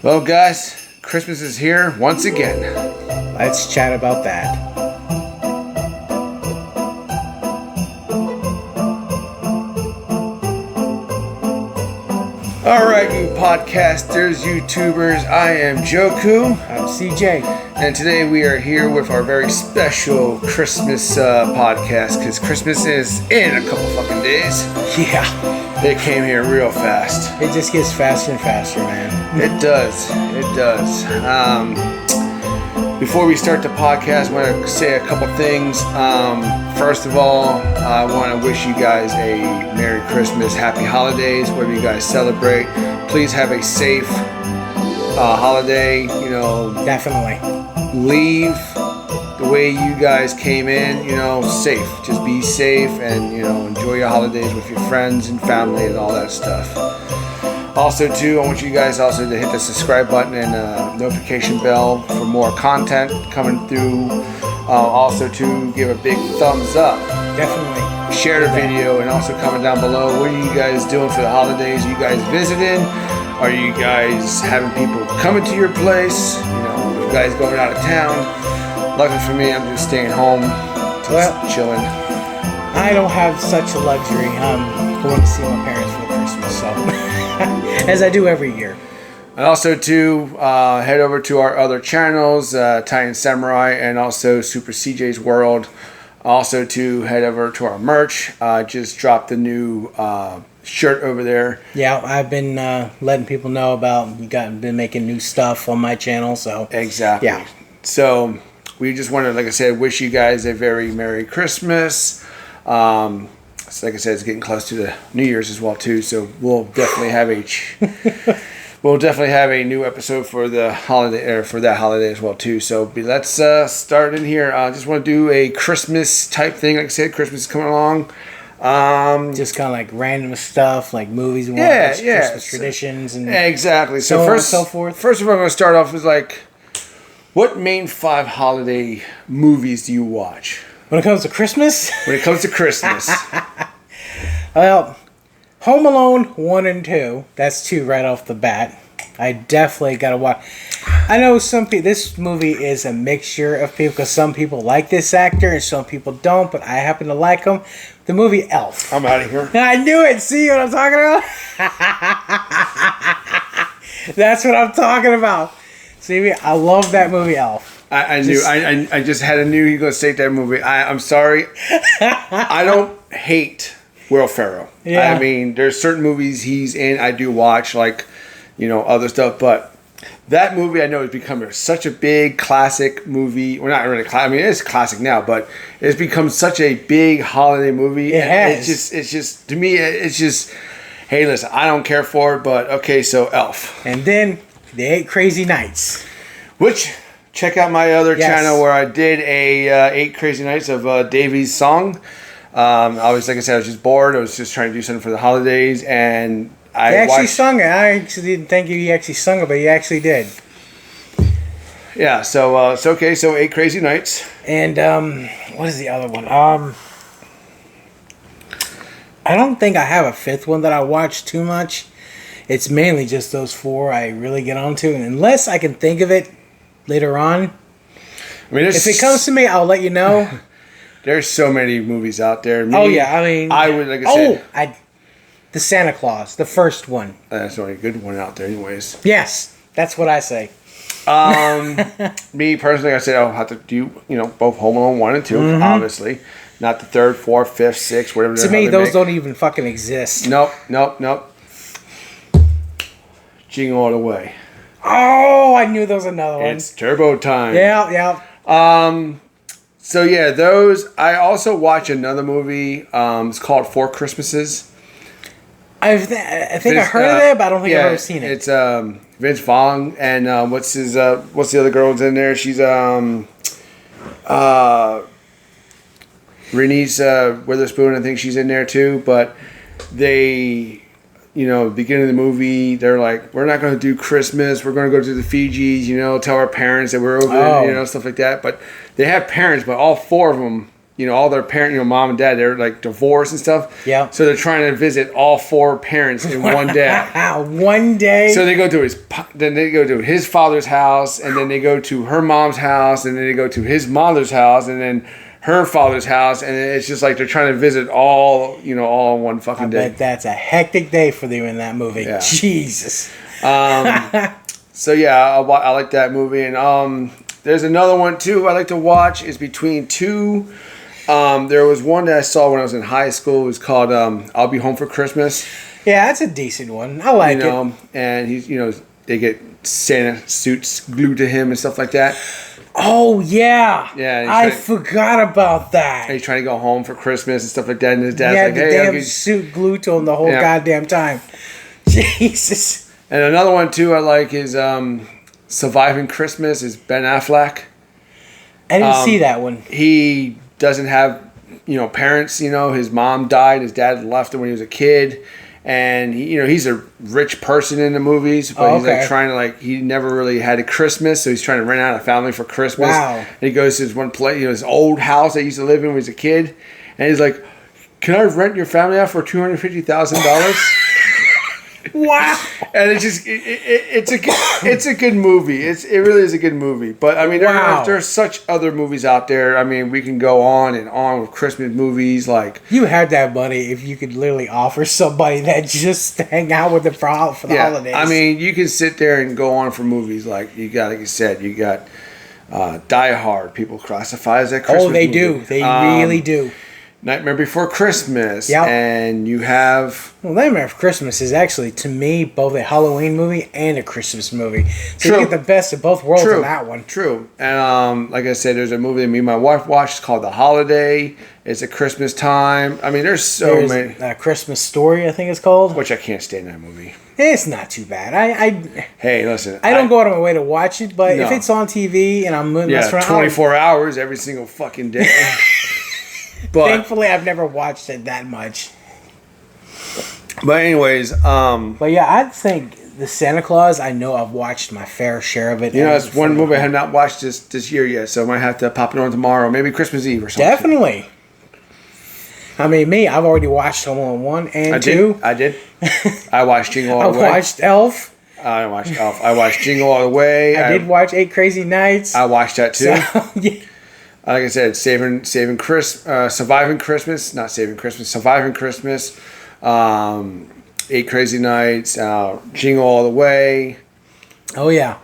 Well, guys, Christmas is here once again. Let's chat about that. All right, you podcasters, YouTubers, I am Joku. I'm CJ. And today we are here with our very special Christmas podcast because Christmas is in a couple fucking days. Yeah. It came here real fast. It just gets faster and faster, man. It does. It does. Before we start the podcast, I want to say a couple things. First of all, I want to wish you guys a Merry Christmas, Happy Holidays, whatever you guys celebrate. Please have a safe holiday. Definitely. Leave the way you guys came in, safe. Just be safe and, enjoy your holidays with your friends and family and all that stuff. Also, too, I want you guys also to hit the subscribe button and notification bell for more content coming through. Also, to give a big thumbs up. Definitely. Share the video and also comment down below. What are you guys doing for the holidays? Are you guys visiting? Are you guys having people coming to your place? Are you guys going out of town? Luckily for me, I'm just staying home, just chilling. I don't have such a luxury. I'm going to see my parents for Christmas, so as I do every year. And also to head over to our other channels, Italian Samurai and also Super CJ's World. Also to head over to our merch. Just dropped the new shirt over there. Yeah, I've been letting people know about been making new stuff on my channel. So exactly. Yeah. So we just wanted, like I said, wish you guys a very Merry Christmas. So like I said, it's getting close to the New Year's as well too. So we'll definitely have a new episode for the holiday or for that holiday as well too. So let's start in here. I just want to do a Christmas type thing. Like I said, Christmas is coming along. Just kind of like random stuff, like movies and Christmas traditions and exactly. So first, on and so forth. First of all, I'm going to start off with what main 5 holiday movies do you watch? When it comes to Christmas? When it comes to Christmas. Well, Home Alone 1 and 2. That's 2 right off the bat. I definitely got to watch. I know some people, this movie is a mixture of people because some people like this actor and some people don't, but I happen to like him. The movie Elf. I'm out of here. I knew it. See what I'm talking about? That's what I'm talking about. See, I love that movie Elf. I just had a new. He gonna say that movie. I'm sorry. I don't hate Will Ferrell. Yeah. I mean, there's certain movies he's in. I do watch other stuff, but that movie I know has become such a big classic movie. Well, not really classic. I mean, it's classic now, but it's become such a big holiday movie. It has. It's just to me, it's just. Hey, listen, I don't care for it, but okay. So Elf, and then The 8 Crazy Nights, which. Check out my other channel where I did a 8 Crazy Nights of Davy's song. I was just bored. I was just trying to do something for the holidays, and I sung it. I actually didn't think he actually sung it, but he actually did. Yeah. So it's okay. So 8 Crazy Nights. And what is the other one? I don't think I have a 5th one that I watch too much. It's mainly just those 4 I really get onto, and unless I can think of it later on. I mean, if it comes to me, I'll let you know. There's so many movies out there. I would said. The Santa Claus, the first one. That's the only good one out there, anyways. Yes, that's what I say. Me personally, I said I'll have to do both Home Alone 1 and 2, obviously, not the 3rd, 4th, 5th, 6th, whatever. To me, those don't even fucking exist. Nope. Jingle All the Way. Oh, I knew there was another one. It's Turbo Time. Yeah. So yeah, those. I also watch another movie. It's called 4 Christmases. I think I heard of it, but I don't think I've ever seen it. It's Vince Vaughn and what's the other girl that's in there? She's Reese Witherspoon. I think she's in there too. But they. Beginning of the movie, they're like, we're not going to do Christmas. We're going to go to the Fijis, tell our parents that we're over there, stuff like that. But they have parents, but all 4 of them, all their parents, mom and dad, they're like divorced and stuff. Yeah. So they're trying to visit all 4 parents in one day. One day. So they go to his father's house, and then they go to her mom's house, and then they go to his mother's house, and then her father's house, and it's just like they're trying to visit all in one fucking day. I bet that's a hectic day for them in that movie. Yeah. Jesus. So yeah, I like that movie, and there's another one too I like to watch. It's between two. There was one that I saw when I was in high school. It was called "I'll Be Home for Christmas." Yeah, that's a decent one. I like it. And he's they get Santa suits glued to him and stuff like that. Oh yeah, Yeah. I forgot about that. And he's trying to go home for Christmas and stuff like that. And his dad's Yeah, like, the "Hey, damn suit glued to him the whole goddamn time." Jesus. And another one too I like is Surviving Christmas is Ben Affleck. I didn't see that one. He doesn't have, parents. His mom died. His dad left him when he was a kid, and he's a rich person in the movies, but he's like trying to he never really had a Christmas, so he's trying to rent out a family for Christmas. Wow. And he goes to this one place, his old house that he used to live in when he was a kid, and he's like, "Can I rent your family out for $250,000?" Wow. And it's just it's a good movie. It really is a good movie. But I mean, there's such other movies out there. I mean, we can go on and on with Christmas movies. Like, you had that money if you could literally offer somebody that just to hang out with them for the holidays. I mean, you can sit there and go on for movies like you said, you got Die Hard. People classify as a Christmas movie. Do. They really do. Nightmare Before Christmas. Yep. And you have... Well, Nightmare Before Christmas is actually, to me, both a Halloween movie and a Christmas movie. So you get the best of both worlds in that one. True. And like I said, there's a movie that me and my wife watched. It's called The Holiday. It's at Christmas time. I mean, there's many... Christmas Story, I think it's called. Which I can't stand that movie. It's not too bad. Hey, listen. I don't go out of my way to watch it, but if it's on TV and I'm messing around... 24 hours every single fucking day. But thankfully, I've never watched it that much. But anyways, but yeah, I think the Santa Claus. I know I've watched my fair share of it. It's one movie I have not watched this year yet, so I might have to pop it on tomorrow, maybe Christmas Eve or something. Definitely. I mean, I've already watched Home Alone 1 and 2. I did. I watched Jingle All the Way. I watched Elf. I watched Elf. I watched Jingle All the Way. I did watch 8 Crazy Nights. I watched that too. So, yeah. Like I said, Surviving Christmas, not Saving Christmas, Surviving Christmas, 8 Crazy Nights, Jingle All the Way. Oh yeah.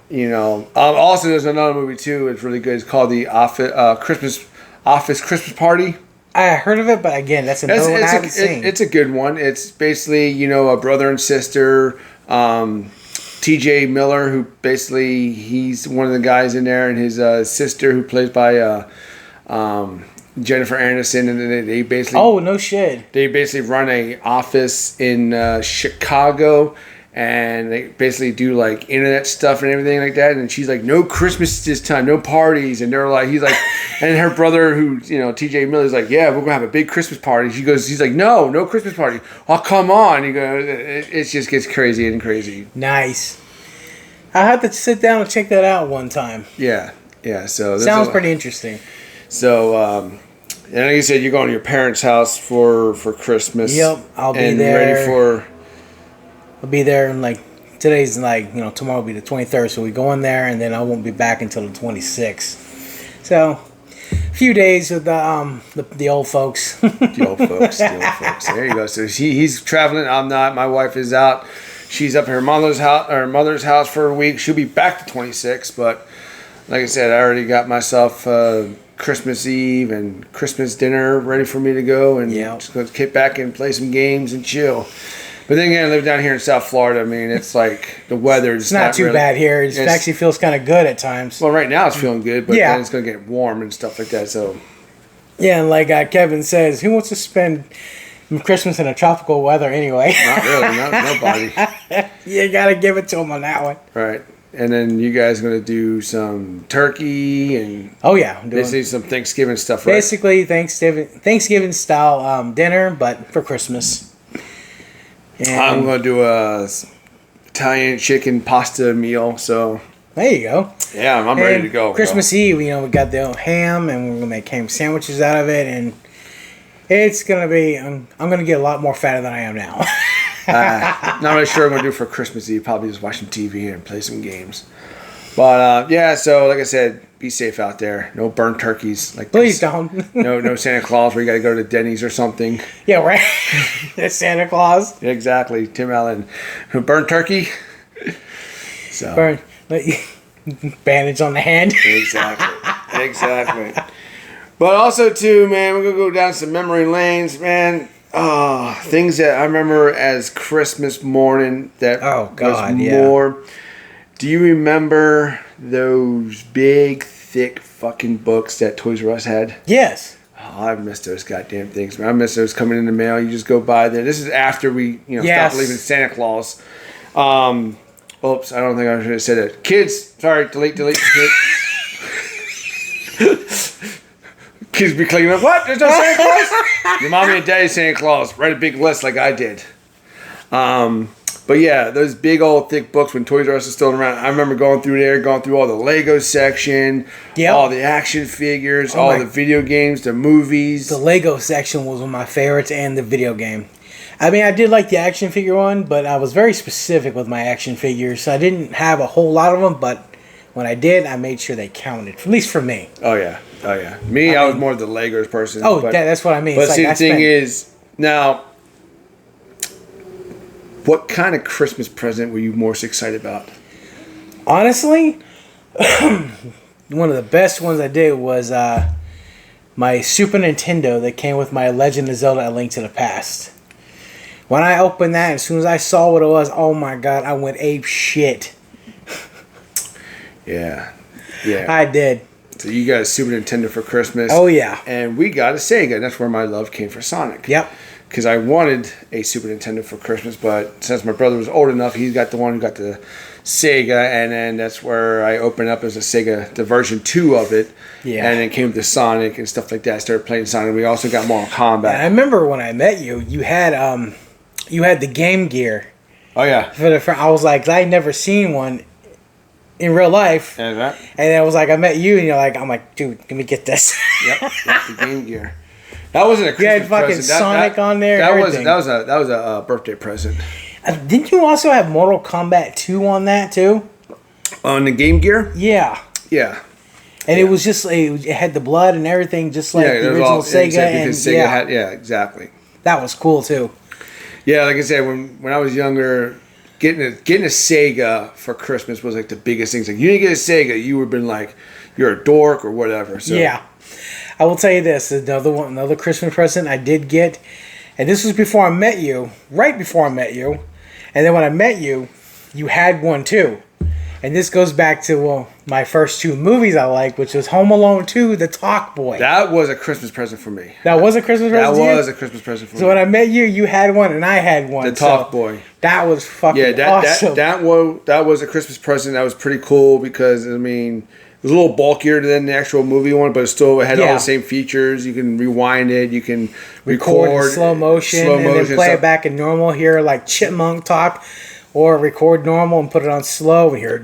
Also there's another movie too. It's really good. It's called the Office Christmas Party. I heard of it, but again, that's another one I haven't seen. It's a good one. It's basically a brother and sister. T.J. Miller, who basically he's one of the guys in there, and his sister, who plays by Jennifer Aniston, and they basically no shit. They basically run a office in Chicago, and they basically do like internet stuff and everything like that. And she's like, "No Christmas this time, no parties," and he's like, and her brother, who T.J. Miller's like, "Yeah, we're gonna have a big Christmas party." He's like, "No Christmas party." "Oh, come on!" He goes, it just gets crazy and crazy. Nice. I have to sit down and check that out one time. Yeah. So sounds pretty interesting. So, and like you said, you're going to your parents' house for Christmas. Yep, I'll be there. I'll be there today's tomorrow will be the 23rd, so we go in there, and then I won't be back until the 26th. So, a few days with the old folks. The old folks. There you go. So he's traveling. I'm not. My wife is out. She's up at her mother's house for a week. She'll be back the 26th, but like I said, I already got myself Christmas Eve and Christmas dinner ready for me to go, and just go kick back and play some games and chill. But then again, I live down here in South Florida. I mean, it's like the weather's it's not too really bad here. It actually feels kind of good at times. Well, right now it's feeling good, but then it's going to get warm and stuff like that. So yeah, and like Kevin says, who wants to spend Christmas in a tropical weather anyway? Not really. Nobody. You got to give it to them on that one. Right. And then you guys are going to do some turkey and basically some Thanksgiving stuff, right? Basically Thanksgiving style dinner, but for Christmas. And I'm going to do a Italian chicken pasta meal. So There you go. Yeah, I'm ready to go. Christmas Eve, you know, we got the ham, and we're gonna make ham sandwiches out of it, and it's gonna be. I'm gonna get a lot more fatter than I am now. Not really sure what I'm gonna do for Christmas Eve. Probably just watching TV and play some games. But yeah, so like I said, be safe out there. No burnt turkeys. Like Please don't. no Santa Claus where you got to go to Denny's or something. Yeah, right. That's Santa Claus. Exactly, Tim Allen. Burnt turkey. So Burn. Bandage on the hand. Exactly. But also too, man, we're gonna go down some memory lanes, man. Things that I remember as Christmas morning that was more. Do you remember those big, thick fucking books that Toys R Us had? Yes. Oh, I miss those goddamn things, man. I miss those coming in the mail. You just go by there. This is after we, stopped believing in Santa Claus. Oops, I don't think I should have said it. Kids, sorry, delete. Kids be clicking up. What? There's no Santa Claus? Your mommy and daddy Santa Claus. Write a big list like I did. But yeah, those big old thick books when Toys R Us was still around. I remember going through all the Lego section, all the action figures, all the video games, the movies. The Lego section was one of my favorites, and the video game. I mean, I did like the action figure one, but I was very specific with my action figures. I didn't have a whole lot of them, but when I did, I made sure they counted, at least for me. Oh yeah. Me, I was more of the Legos person. Oh, that's what I mean. But see, the thing is, now, what kind of Christmas present were you most excited about? Honestly, one of the best ones I did was my Super Nintendo that came with my Legend of Zelda: A Link to the Past. When I opened that, as soon as I saw what it was, oh my god, I went ape shit. Yeah. I did. So you got a Super Nintendo for Christmas. Oh yeah. And we got a Sega, and that's where my love came for Sonic. Yep. Because I wanted a Super Nintendo for Christmas, but since my brother was old enough, he got the one who got the Sega, and then that's where I opened up as a Sega, the version 2 of it. Yeah. And then came to Sonic and stuff like that. I started playing Sonic. We also got Mortal Kombat. And I remember when I met you, you had the Game Gear. Oh yeah. I was like, I had never seen one in real life. And that. And I was like, I met you, and you're like, I'm like, dude, let me get this. Yep, the Game Gear. That wasn't a Christmas you had fucking present. Sonic on there. That was a birthday present. Didn't you also have Mortal Kombat 2 on that too? On the Game Gear? Yeah. Yeah. And it was just it had the blood and everything, just like the original Sega. Sega had, exactly. That was cool too. Yeah, like I said, when I was younger, getting a Sega for Christmas was like the biggest thing. Like you didn't get a Sega, you would have been like you're a dork or whatever. So. Yeah. I will tell you this, another Christmas present I did get, and this was before I met you, right before I met you, and then when I met you, you had one too. And this goes back to my first 2 movies I liked, which was Home Alone 2, The Talk Boy. That was a Christmas present for me. That was a Christmas present That was a Christmas present for me. So when I met you, you had one and I had one. The Talk Boy. That was fucking awesome. That was a Christmas present. That was pretty cool because, I mean... It was a little bulkier than the actual movie one, but it still had all the same features. You can rewind it. You can record in slow motion and then play it back in normal. Hear like Chipmunk talk, or record normal and put it on slow and hear.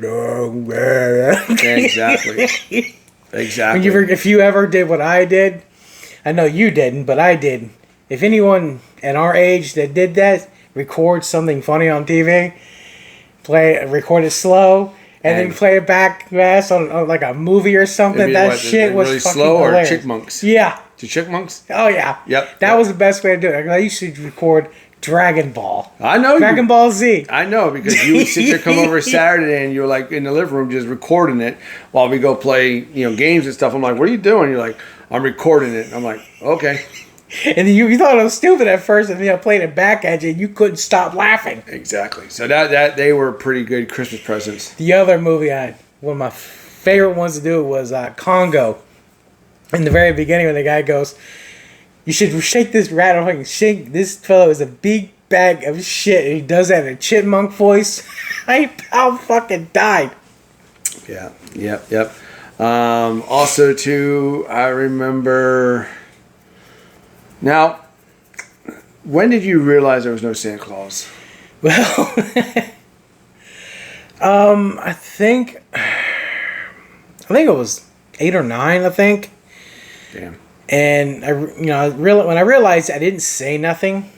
Exactly. If you ever did what I did, I know you didn't, but I did. If anyone at our age that did that, record something funny on TV, record it slow. And then play it back fast on like a movie or something. That shit was really fucking slow hilarious. or Chipmunks? Yeah. The Chipmunks? Oh, yeah. Yep. That was the best way to do it. I used to record Dragon Ball. I know. Dragon Ball Z. I know, because you would sit there, come over Saturday, and you're like in the living room just recording it while we go play games and stuff. I'm like, what are you doing? You're like, I'm recording it. I'm like, okay. And then you thought it was stupid at first, and played it back at you, and you couldn't stop laughing. Exactly. So that they were pretty good Christmas presents. The other movie, one of my favorite ones to do was Congo. In the very beginning, when the guy goes, "You should shake this rat off and shake this fellow is a big bag of shit," and he does that in a chipmunk voice. I fucking died. Yeah. Yep. Also, too, I remember. Now, when did you realize there was no Santa Claus? Well, I think I think it was 8 or 9, I think. Damn. And when I realized I didn't say nothing,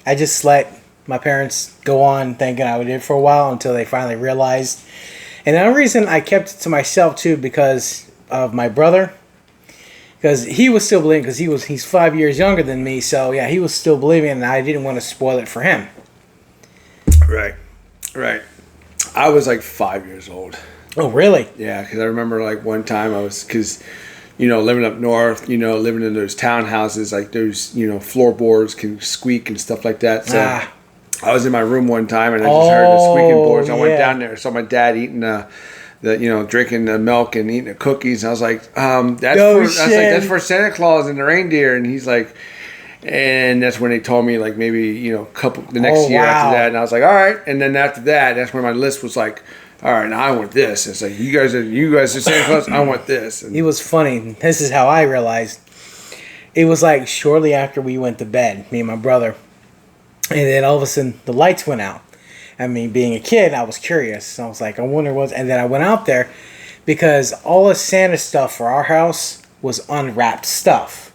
I just let my parents go on thinking I would do it for a while until they finally realized. And the only reason I kept it to myself too, because of my brother, because he was still believing, because he's 5 years younger than me. So yeah, he was still believing, and I didn't want to spoil it for him. Right. I was like 5 years old. Oh, really? Yeah, because I remember like one time living up north, living in those townhouses, like those, floorboards can squeak and stuff like that. So I was in my room one time and I just heard the squeaking boards. I went down there, saw my dad eating drinking the milk and eating the cookies. And I was like, that's for Santa Claus and the reindeer. And he's like, and that's when they told me like maybe, the next year after that. And I was like, all right. And then after that, that's when my list was like, all right, now I want this. It's like, you guys are Santa Claus, I want this. And it was funny. This is how I realized. It was like shortly after we went to bed, me and my brother. And then all of a sudden, the lights went out. I mean, being a kid, I was curious. So I was like, I wonder what's... And then I went out there because all the Santa stuff for our house was unwrapped stuff.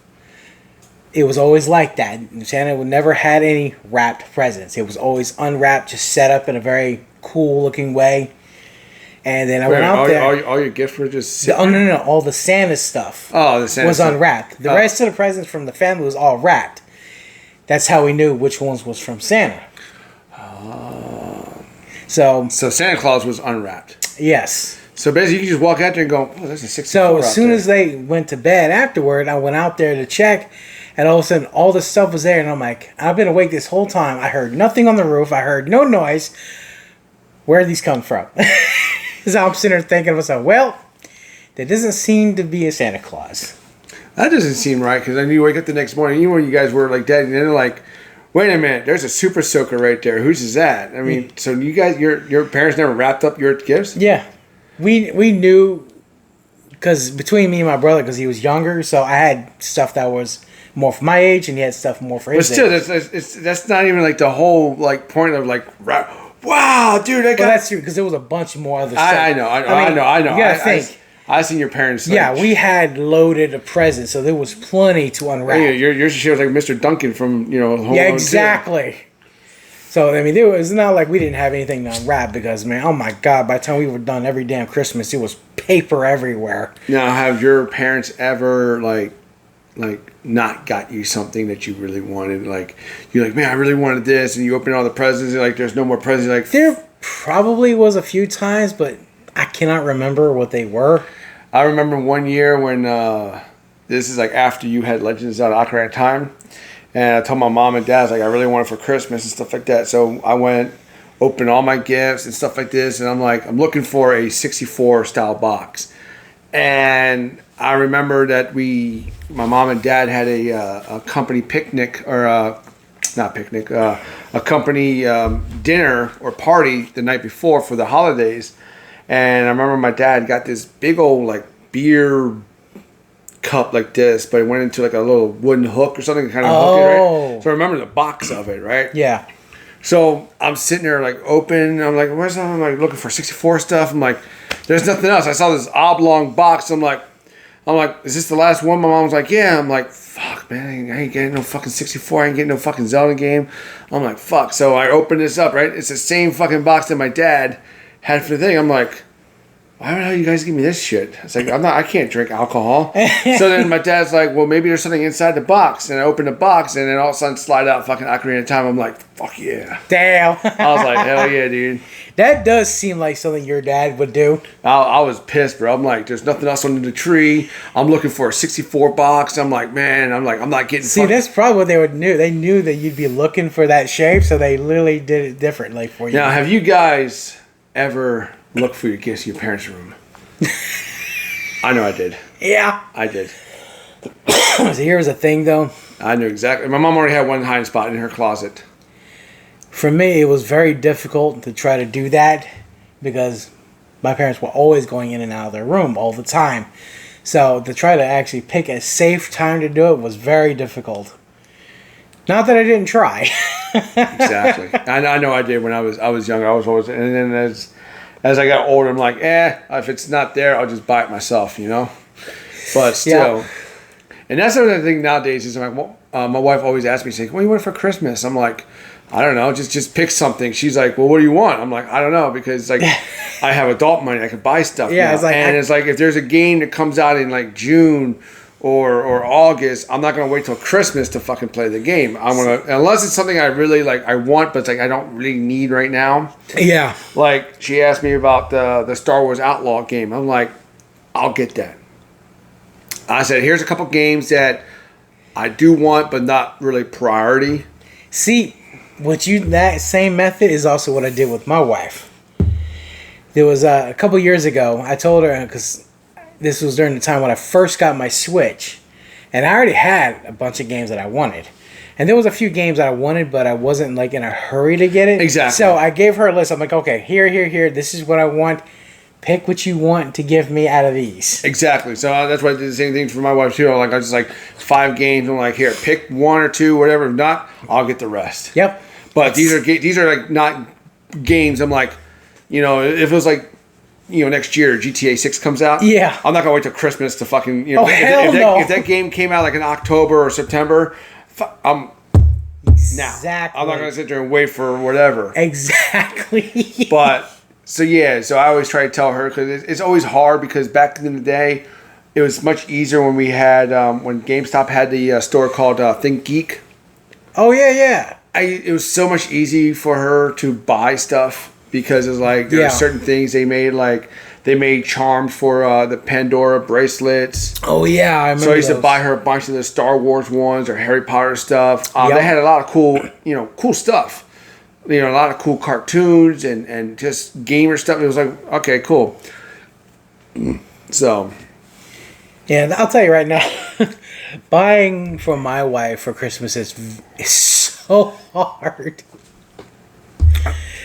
It was always like that. Santa would never had any wrapped presents. It was always unwrapped, just set up in a very cool-looking way. And then I went out there. All your gifts were just... No. All the Santa stuff was unwrapped. The rest of the presents from the family was all wrapped. That's how we knew which ones was from Santa. So Santa Claus was unwrapped. Yes. So basically, you just walk out there and go, "Oh, there's a 64." So as soon as they went to bed afterward, I went out there to check, and all of a sudden, all the stuff was there, and I'm like, I've been awake this whole time. I heard nothing on the roof. I heard no noise. Where did these come from? So I'm sitting there thinking to myself, well, there doesn't seem to be a Santa Claus. That doesn't seem right, because then you wake up the next morning, even when you guys were like dead, and they're like, wait a minute, there's a super soaker right there. Whose is that? I mean, so you guys, your parents never wrapped up your gifts? Yeah. We knew, because between me and my brother, because he was younger, so I had stuff that was more for my age, and he had stuff more for his age. But still, that's not even like the whole like point of like, wow, dude, I got... Well, that's true, because there was a bunch more other stuff. I know. You gotta think. I seen your parents. Like, yeah, we had loaded a present, so there was plenty to unwrap. Yeah, yours was like Mr. Duncan from Home Alone. Yeah, exactly. So I mean, it was not like we didn't have anything to unwrap because, man, oh my God, by the time we were done every damn Christmas, it was paper everywhere. Now, have your parents ever like not got you something that you really wanted? Like you're like, man, I really wanted this, and you open all the presents, and like there's no more presents. Like there probably was a few times, but I cannot remember what they were. I remember one year when this is like after you had Legends of Ocarina of Time, and I told my mom and dad, like, I really want it for Christmas and stuff like that. So I went, opened all my gifts and stuff like this, and I'm like, I'm looking for a 64 style box. And I remember that my mom and dad had a company picnic, or not picnic, a company dinner or party the night before for the holidays. And I remember my dad got this big old like beer cup like this, but it went into like a little wooden hook or something to kind of hook it, right? So I remember the box of it, right? Yeah. So I'm sitting there like open. I'm like, where's that? I'm like looking for 64 stuff. I'm like, there's nothing else. I saw this oblong box. I'm like, is this the last one? My mom's like, yeah. I'm like, fuck, man, I ain't getting no fucking 64. I ain't getting no fucking Zelda game. I'm like, fuck. So I open this up, right? It's the same fucking box that my dad had for the thing. I'm like, why the hell you guys give me this shit? It's like, I can't drink alcohol. So then my dad's like, well, maybe there's something inside the box. And I open the box, and then all of a sudden slide out fucking Ocarina of Time. I'm like, fuck yeah. Damn. I was like, hell yeah, dude. That does seem like something your dad would do. I was pissed, bro. I'm like, there's nothing else under the tree. I'm looking for a 64 box. I'm like, man, I'm not getting... See, that's probably what they would knew. They knew that you'd be looking for that shape, so they literally did it differently for you. Now, have you guys ever looked for your gifts in your parents' room? I know I did. Yeah. I did. So here's the thing, though. I knew exactly. My mom already had one hiding spot in her closet. For me, it was very difficult to try to do that because my parents were always going in and out of their room all the time. So to try to actually pick a safe time to do it was very difficult. Not that I didn't try. Exactly. I know I did when I was young. I was always, and then as I got older, I'm like, if it's not there, I'll just buy it myself, you know. But still, and that's another thing nowadays is I'm like, well, my wife always asks me, she's like, what do you want for Christmas? I'm like, I don't know, just pick something. She's like, well, what do you want? I'm like, I don't know, because like I have adult money, I can buy stuff. Yeah, now. it's like, it's like if there's a game that comes out in like June or August, I'm not gonna wait till Christmas to fucking play the game. I'm gonna, unless it's something I really like, I want, but it's like I don't really need right now. Yeah. Like she asked me about the Star Wars Outlaw game. I'm like, I'll get that. I said, here's a couple games that I do want, but not really priority. See, that same method is also what I did with my wife. There was a couple years ago, I told her, because this was during the time when I first got my Switch, and I already had a bunch of games that I wanted. And there was a few games that I wanted, but I wasn't like in a hurry to get it. Exactly. So I gave her a list. I'm like, okay, here, this is what I want. Pick what you want to give me out of these. Exactly. So that's why I did the same thing for my wife too. Like I was just like 5 games. I'm like, here, pick 1 or 2, whatever. If not, I'll get the rest. Yep. But these are like not games. I'm like, you know, if it was like, you know, next year GTA 6 comes out. Yeah. I'm not gonna wait till Christmas to fucking, you know. If that game came out like in October or September, Exactly. I'm not gonna sit there and wait for whatever. Exactly. But. So yeah, so I always try to tell her, because it's always hard, because back in the day, it was much easier when we had when GameStop had the store called Think Geek. Oh yeah. It was so much easy for her to buy stuff, because it's like there were certain things they made, like they made charms for the Pandora bracelets. Oh yeah, I remember. So I used to buy her a bunch of the Star Wars ones or Harry Potter stuff. They had a lot of cool stuff. You know, a lot of cool cartoons and just gamer stuff. It was like, okay, cool. So. Yeah, I'll tell you right now, buying for my wife for Christmas is so hard.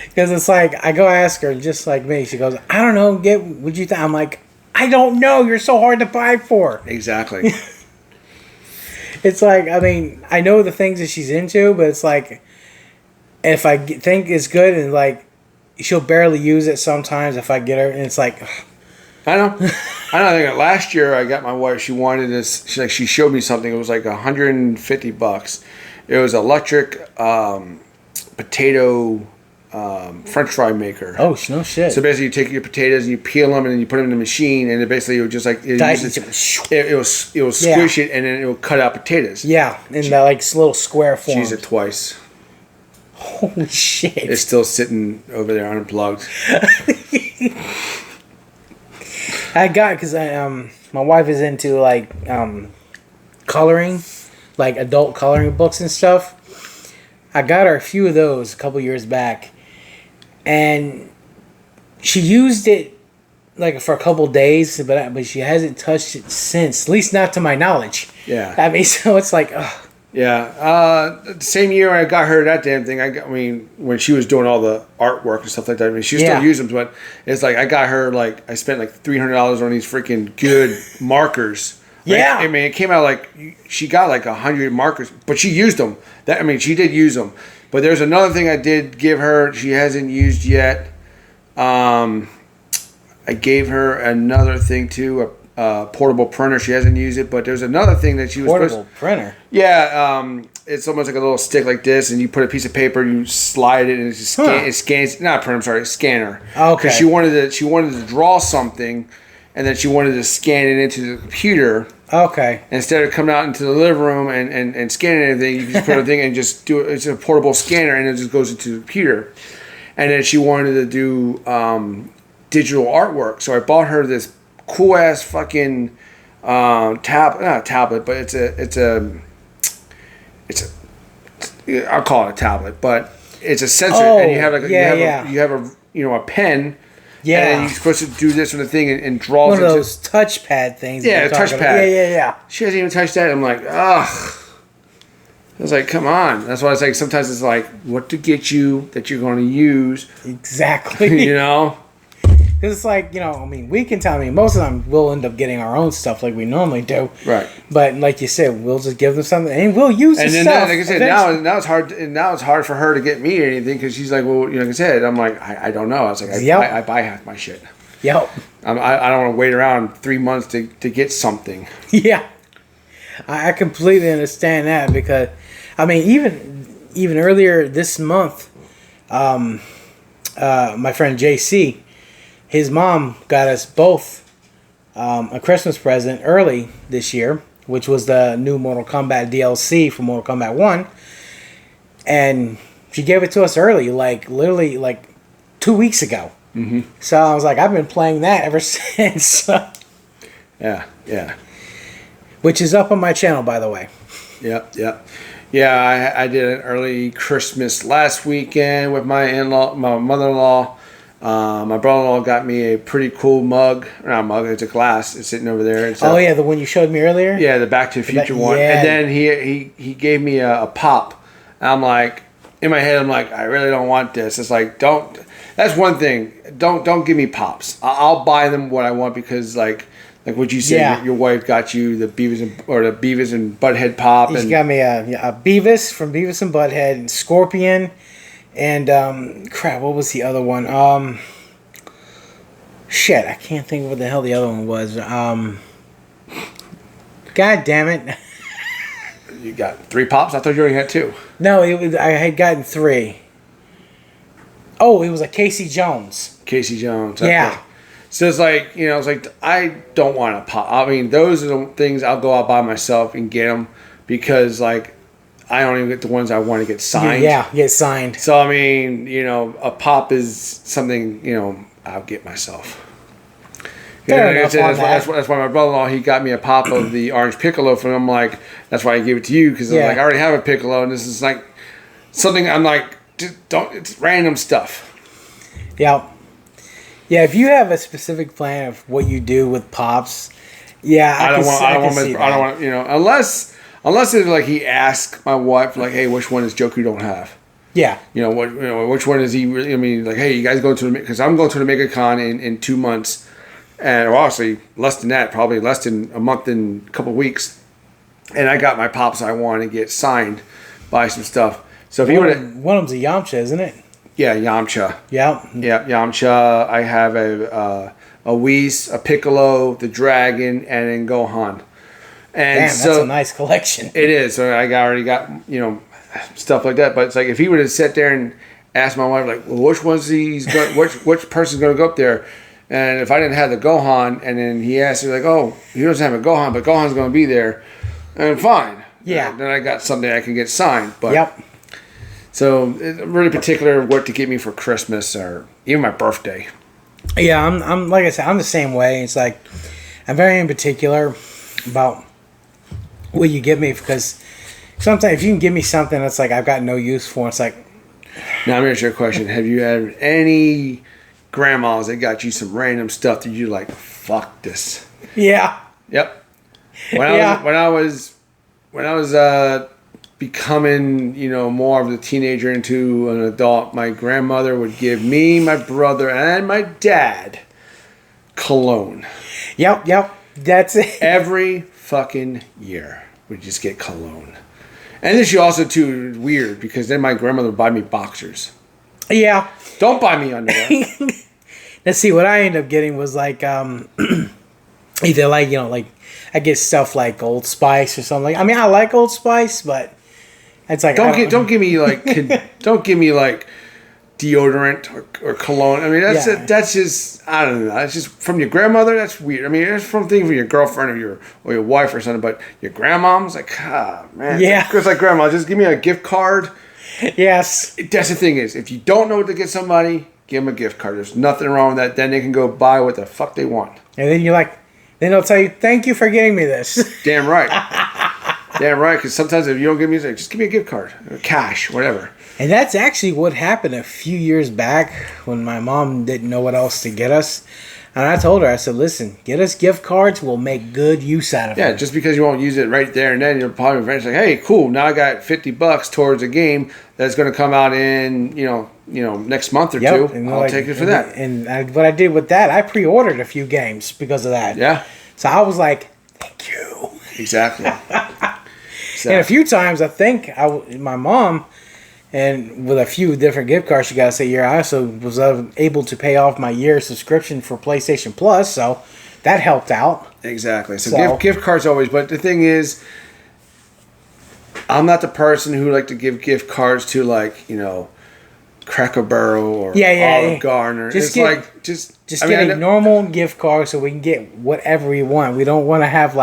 Because it's like, I go ask her, just like me, she goes, I don't know, what'd you think? I'm like, I don't know, you're so hard to buy for. Exactly. It's like, I mean, I know the things that she's into, but it's like, if I think it's good, and like she'll barely use it sometimes if I get her, and it's like, ugh. I know. I think last year I got my wife. She wanted this. She showed me something. It was like $150. It was electric potato French fry maker. Oh no shit! So basically, you take your potatoes and you peel them, and then you put them in the machine, and it basically would just like it will squish it, and then it will cut out potatoes. Yeah, in that like little square form. She used it twice. Holy shit! It's still sitting over there unplugged. I got, because my wife is into like coloring, like adult coloring books and stuff. I got her a few of those a couple years back, and she used it like for a couple days, but she hasn't touched it since. At least not to my knowledge. Yeah. I mean, so it's like, ugh. Yeah, the same year I got her that damn thing. I mean, when she was doing all the artwork and stuff like that, I mean, she still used them, but it's like I got her like I spent like $300 on these freaking good markers. Right? Yeah, I mean, it came out like she got like 100 markers, but she used them. She did use them. But there's another thing I did give her. She hasn't used yet. I gave her another thing too. A portable printer. She hasn't used it, but there's another thing that she was portable printer. Yeah, it's almost like a little stick like this, and you put a piece of paper, you slide it, and it just it scans. Not a printer, I'm sorry, a scanner. Okay. Because she wanted to draw something, and then she wanted to scan it into the computer. Okay. Instead of coming out into the living room and scanning anything, you can just put a thing and just do it. It's a portable scanner, and it just goes into the computer. And then she wanted to do digital artwork, so I bought her this cool ass fucking not a tablet, but it's a I'll call it a tablet, but it's a sensor, and you have like you have a pen. Yeah, and you're supposed to do this with the thing and draw one of those touchpad things. Yeah, a touchpad. Yeah. She hasn't even touched that. I'm like, ugh. I was like, come on. That's why it's like sometimes it's like what to get you that you're going to use. Exactly. You know. Because it's like, I mean, most of the time we'll end up getting our own stuff like we normally do. Right. But like you said, we'll just give them something and we'll use the then, stuff. like I said, now it's hard. And now it's hard for her to get me anything because she's like, well, like I said, I'm like, I don't know. I was like, I buy half my shit. Yep. I don't want to wait around 3 months to get something. Yeah. I completely understand that because, I mean, even earlier this month, my friend JC, his mom got us both a Christmas present early this year, which was the new Mortal Kombat DLC for Mortal Kombat 1. And she gave it to us early, like literally like 2 weeks ago. Mm-hmm. So I was like, I've been playing that ever since. Yeah. Which is up on my channel, by the way. Yep. Yeah, I did an early Christmas last weekend with my mother-in-law. My brother-in-law got me a pretty cool mug. Not a mug, it's a glass. It's sitting over there. Yeah, the one you showed me earlier? Yeah, the Back to the Future one. Yeah. And then he gave me a pop. And I'm like, in my head, I'm like, I really don't want this. It's like, that's one thing. Don't give me pops. I'll buy them what I want because like what you said, your wife got you the Beavis and Butthead pop. She got me a Beavis from Beavis and Butthead and Scorpion. And, what was the other one? Shit, I can't think of what the hell the other one was. God damn it. You got 3 pops? I thought you already had 2. No, I had gotten 3. Oh, it was a Casey Jones. Casey Jones. Yeah. Okay. So it's like, I don't want a pop. I mean, those are the things I'll go out by myself and get them because, like, I don't even get the ones I want to get signed. Yeah, get signed. So, I mean, a pop is something, I'll get myself. That's why my brother-in-law, he got me a pop of the orange piccolo from him. Like, that's why I gave it to you because I already have a piccolo and this is like something I'm like, it's random stuff. Yeah. Yeah, if you have a specific plan of what you do with pops, I don't want, unless it's like he asked my wife, like, hey, which one does Joku don't have? Yeah. Which one is he really, I mean, like, hey, you guys go to because I'm going to the MegaCon in 2 months. And honestly, less than that, probably less than a month and a couple of weeks. And I got my pops I want to get signed by some stuff. So if you want to, one of them's a Yamcha, isn't it? Yeah, Yamcha. Yeah. Yeah, Yamcha. I have a Whis, a Piccolo, the Dragon, and then Gohan. And damn, that's a nice collection. It is. So I already got stuff like that. But it's like if he would have sat there and asked my wife, like, well, which one's which person's going to go up there? And if I didn't have the Gohan, and then he asked me like, oh, he doesn't have a Gohan, but Gohan's going to be there, and fine. Yeah. Then I got something I can get signed. But yep. So I'm really particular what to get me for Christmas or even my birthday. Yeah, I'm like I said, I'm the same way. It's like I'm very in particular about what you get me because sometimes if you can give me something that's like I've got no use for, it's like. Now I'm going to ask you a question. Have you had any grandmas that got you some random stuff that you like, fuck this? Yeah. Yep. When I was becoming, more of the teenager into an adult, my grandmother would give me, my brother, and my dad cologne. Yep. That's it. Every fucking year, we'd just get cologne. And this year also, too, weird, because then my grandmother would buy me boxers. Yeah. Don't buy me underwear. Let's see, what I ended up getting was like, either like, like I get stuff like Old Spice or something. I mean, I like Old Spice, but it's like don't give me like deodorant or cologne. I mean, that's just, I don't know. That's just from your grandmother. That's weird. I mean, it's from things from your girlfriend or your wife or something. But your grandmom's like, man. Yeah. It's like, grandma, just give me a gift card. Yes. That's the thing is, if you don't know what to get somebody, give them a gift card. There's nothing wrong with that. Then they can go buy what the fuck they want. And then you're like, then they'll tell you, thank you for getting me this. Damn right. Damn right. Because sometimes if you don't give me this, just give me a gift card or cash, whatever. And that's actually what happened a few years back when my mom didn't know what else to get us. And I told her, I said, listen, get us gift cards. We'll make good use out of it. Yeah, just because you won't use it right there and then, you'll probably eventually like, hey, cool, now I got $50 towards a game that's going to come out in, next month or two. And I'll take it for that. What I did with that, I pre-ordered a few games because of that. Yeah. So I was like, thank you. Exactly. And a few times, I think my mom, and with a few different gift cards she got us a year, I also was able to pay off my year subscription for PlayStation Plus, so that helped out. Exactly. So gift cards always, but the thing is, I'm not the person who like to give gift cards to Cracker Barrel or Olive Garden. Just get a normal gift card so we can get whatever we want. We don't want to have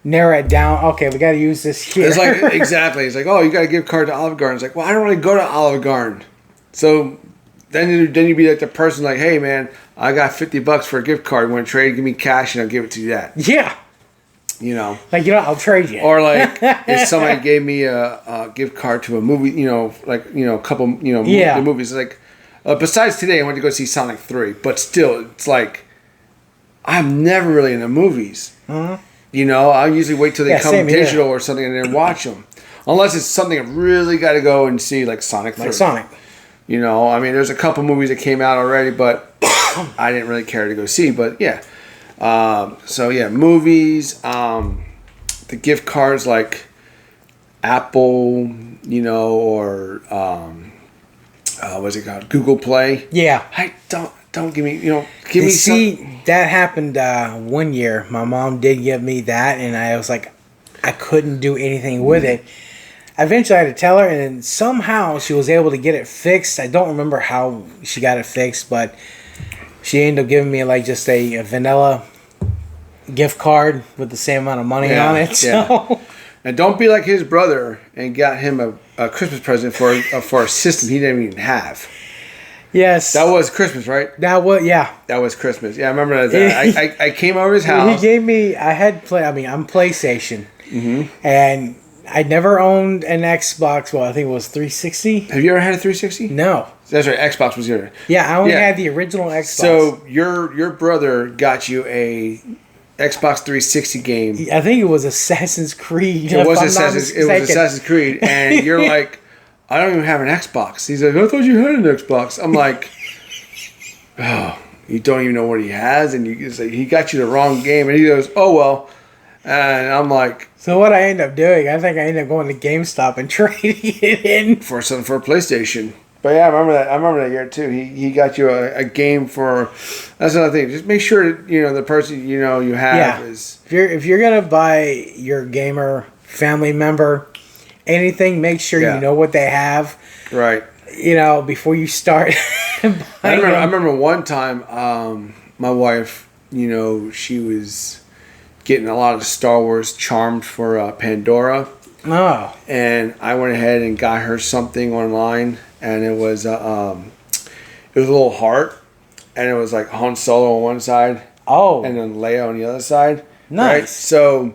narrow it down. Okay, we got to use this here. It's exactly. It's like, oh, you got a gift card to Olive Garden. It's like, well, I don't really go to Olive Garden. So then you'd be like the person like, hey man, I got $50 for a gift card. You want to trade? Give me cash and I'll give it to you. Yeah. I'll trade you. Or if somebody gave me a gift card to a movie, a couple, the movies. Like, besides today, I went to go see Sonic 3, but still, it's like, I'm never really in the movies. Mm-hmm. I usually wait till they come digital or something and then watch them. Unless it's something I really got to go and see, like Sonic 3. Like Sonic. There's a couple movies that came out already, but I didn't really care to go see. But yeah. Movies, the gift cards like Apple, or what's it called? Google Play. Yeah. Don't give me, give me some. That happened 1 year. My mom did give me that, and I was like, I couldn't do anything with it. Eventually, I had to tell her, and then somehow she was able to get it fixed. I don't remember how she got it fixed, but she ended up giving me just a vanilla gift card with the same amount of money on it. So. Yeah. And don't be like his brother and got him a Christmas present for a system he didn't even have. Yes. That was Christmas, right? That was Christmas. Yeah, I remember that. I came over his house. He gave me, I'm PlayStation. Mm-hmm. And I never owned an Xbox. Well, I think it was 360. Have you ever had a 360? No. That's right. Xbox was yours. Yeah, I only had the original Xbox. So your brother got you a Xbox 360 game. I think it was Assassin's Creed. It was Assassin's Creed, and you're like, I don't even have an Xbox. He's like, I thought you had an Xbox. I'm like, oh, you don't even know what he has, and he got you the wrong game, and he goes, oh well, and I'm like, so what I end up doing, I think I ended up going to GameStop and trading it in for a PlayStation. But yeah, I remember that year too. He got you a game for. That's another thing. Just make sure the person you have is. If you're gonna buy your gamer family member anything, make sure you know what they have. Right. Before you start. I remember one time, my wife, she was getting a lot of Star Wars charms for Pandora. Oh. And I went ahead and got her something online. And it was a little heart, and it was like Han Solo on one side, and then Leia on the other side. Nice. Right? So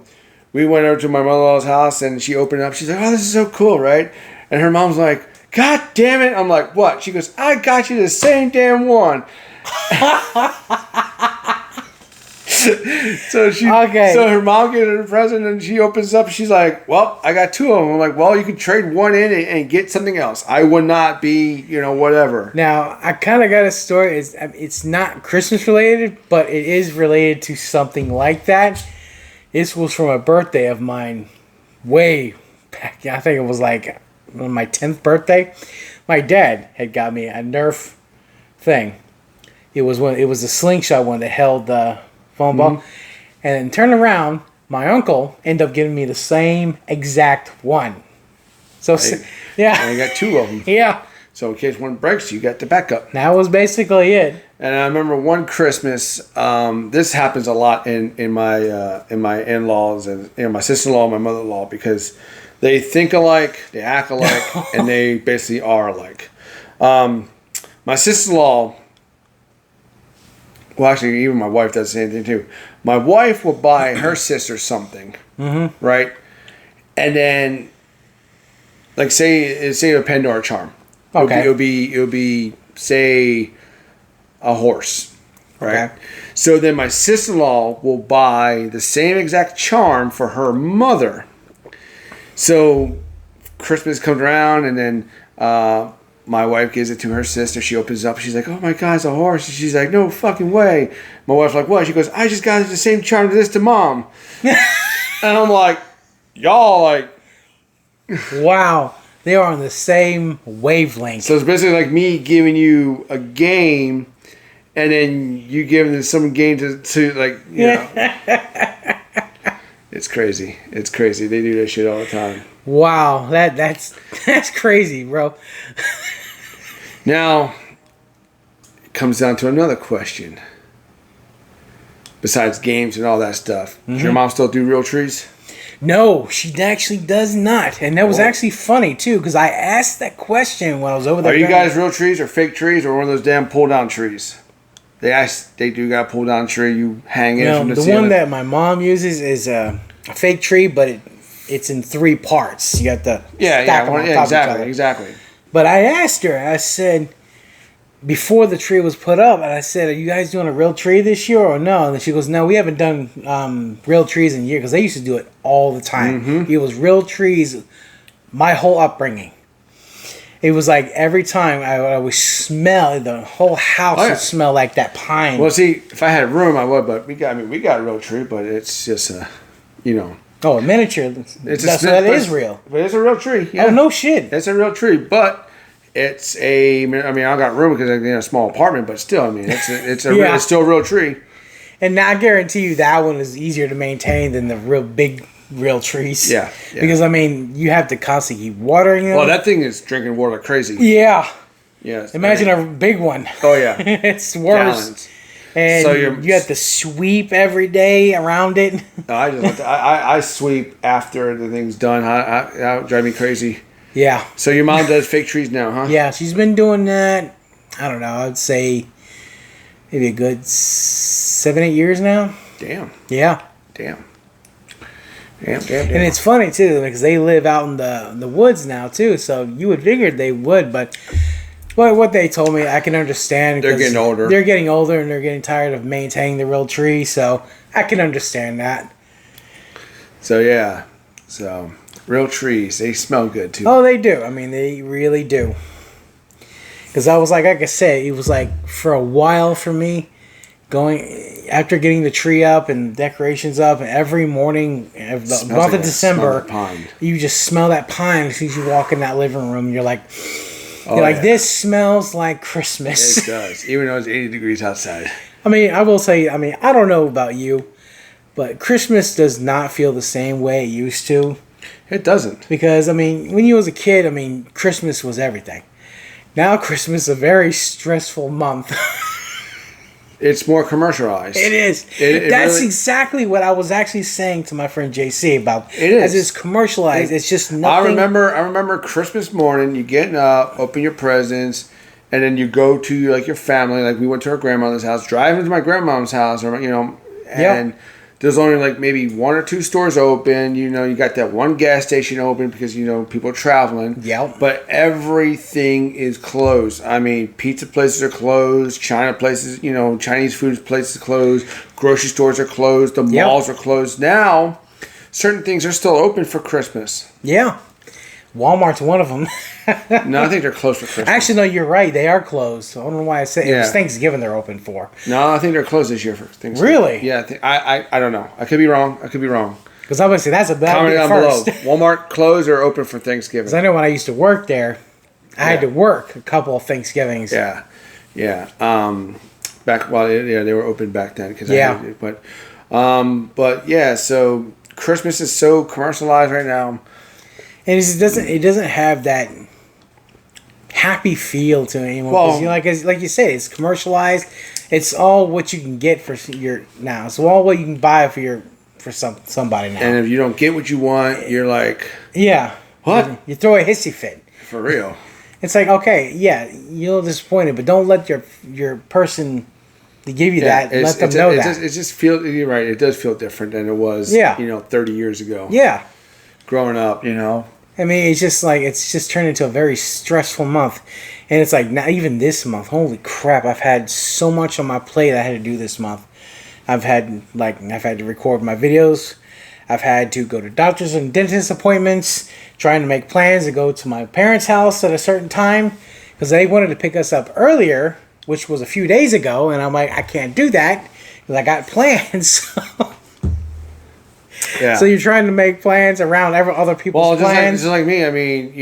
we went over to my mother-in-law's house, and she opened it up. She's like, "Oh, this is so cool, right?" And her mom's like, "God damn it!" I'm like, "What?" She goes, "I got you the same damn one." So her mom gave her a present, and she opens up. She's like, "Well, I got two of them." I'm like, "Well, you can trade one in and get something else. I would not be, whatever." Now, I kind of got a story. It's not Christmas related, but it is related to something like that. This was from a birthday of mine, way back. I think it was like on my 10th birthday. My dad had got me a Nerf thing. It was a slingshot one that held the phone ball. Mm-hmm. And then turn around, my uncle ended up giving me the same exact one. So, yeah. And I got two of them. Yeah. So in case one breaks, you got the backup. That was basically it. And I remember one Christmas, this happens a lot in my in-laws and my sister-in-law and my mother-in-law, because they think alike, they act alike, and they basically are alike. My sister-in-law, well, actually, even my wife does the same thing too. My wife will buy her sister something, mm-hmm. right? And then, like, say a Pandora charm. Okay. It would be say a horse, right? Okay. So then my sister-in-law will buy the same exact charm for her mother. So Christmas comes around, and then my wife gives it to her sister. She opens it up. She's like, "Oh my God, it's a horse." And she's like, "No fucking way." My wife's like, "What?" She goes, "I just got the same charm to this to mom." And I'm like, y'all like. Wow. They are on the same wavelength. So it's basically like me giving you a game, and then you giving them some game to like, you know. It's crazy. It's crazy. They do that shit all the time. Wow. That's crazy, bro. Now, it comes down to another question. Besides games and all that stuff, does your mom still do real trees? No, she actually does not. And that was actually funny, too, because I asked that question when I was over there. Are you guys real trees or fake trees or one of those damn pull-down trees? They do got a pull-down tree. You hang it from the ceiling. The one that my mom uses is a fake tree, but it's in 3 parts. You have to stack them on top of each other. Exactly. But I asked her, I said, before the tree was put up, and I said, "Are you guys doing a real tree this year or no?" And then she goes, "No, we haven't done real trees in years," because they used to do it all the time. Mm-hmm. It was real trees my whole upbringing. It was like every time I would smell, the whole house would smell like that pine. Well, see, if I had room, I would, but we got a real tree, but it's just a miniature. That is real. But it's a real tree. Yeah. Oh, no shit. It's a real tree, but it's I got room because I'm in a small apartment, but still, I mean, it's still a real tree. And I guarantee you that one is easier to maintain than the real trees. Yeah. Because, I mean, you have to constantly keep watering them. Well, that thing is drinking water like crazy. Yeah. Yes. Imagine a big one. Oh, yeah. It's worse. Gallons. And So you have to sweep every day around it. No, I sweep after the thing's done. That would drive me crazy. Yeah. So your mom does fake trees now, huh? Yeah, she's been doing that, I don't know, I'd say maybe a good 7-8 years now. Damn. Yeah. Damn. And it's funny, too, because they live out in the woods now, too, so you would figure they would, but what they told me, I can understand. They're getting older. They're getting older, and they're getting tired of maintaining the real tree, so I can understand that. So, yeah. So, real trees, they smell good, too. Oh, they do. I mean, they really do. Because I was like I said, it was like for a while for me, after getting the tree up and decorations up, and every morning of the month of December, you just smell that pine as soon as you walk in that living room. You're like, this smells like Christmas. It does, even though it's 80 degrees outside. I mean, I will say, I don't know about you, but Christmas does not feel the same way it used to. It doesn't. Because, I mean, when you was a kid, I mean, Christmas was everything. Now Christmas is a very stressful month. It's more commercialized. It is. That's really, exactly what I was actually saying to my friend JC about. It is. As it's commercialized, it's just nothing. I remember Christmas morning, you getting up, open your presents, and then you go to your family. Like we went to our grandmother's house, driving to my grandmom's house, and there's only maybe 1 or 2 stores open. You got that one gas station open because people are traveling. Yep. But everything is closed. I mean, pizza places are closed. China places, Chinese food places are closed. Grocery stores are closed. The malls are closed. Now, certain things are still open for Christmas. Yeah. Walmart's one of them. No, I think they're closed for Christmas. Actually, no, you're right. They are closed. I don't know why I said it was Thanksgiving they're open for. No, I think they're closed this year for Thanksgiving. Really? Yeah, I don't know. I could be wrong. Because I'm going to say that's a bad comment down first. below. Walmart closed or open for Thanksgiving? Because I know when I used to work there, I had to work a couple of Thanksgivings. Yeah. Back while they were open back then. But yeah, so Christmas is so commercialized right now. And it doesn't have that happy feel to it anymore. Well, like you said, it's commercialized. It's all what you can get for now. It's all what you can buy for somebody now. And if you don't get what you want, you're like, what? You throw a hissy fit. For real. It's like, okay, you're disappointed, but don't let your person to give you that. Let them know that. It just feels. You're right. It does feel different than it was. 30 years ago. Yeah. Growing up, I mean, it's just like it's just turned into a very stressful month, and it's like not even this month. Holy crap! I've had so much on my plate I had to do this month. I've had to record my videos. I've had to go to doctors and dentist appointments, trying to make plans to go to my parents' house at a certain time because they wanted to pick us up earlier, which was a few days ago, and I'm like, I can't do that because I got plans. Yeah. So you're trying to make plans around other people's plans. Just like me. I mean,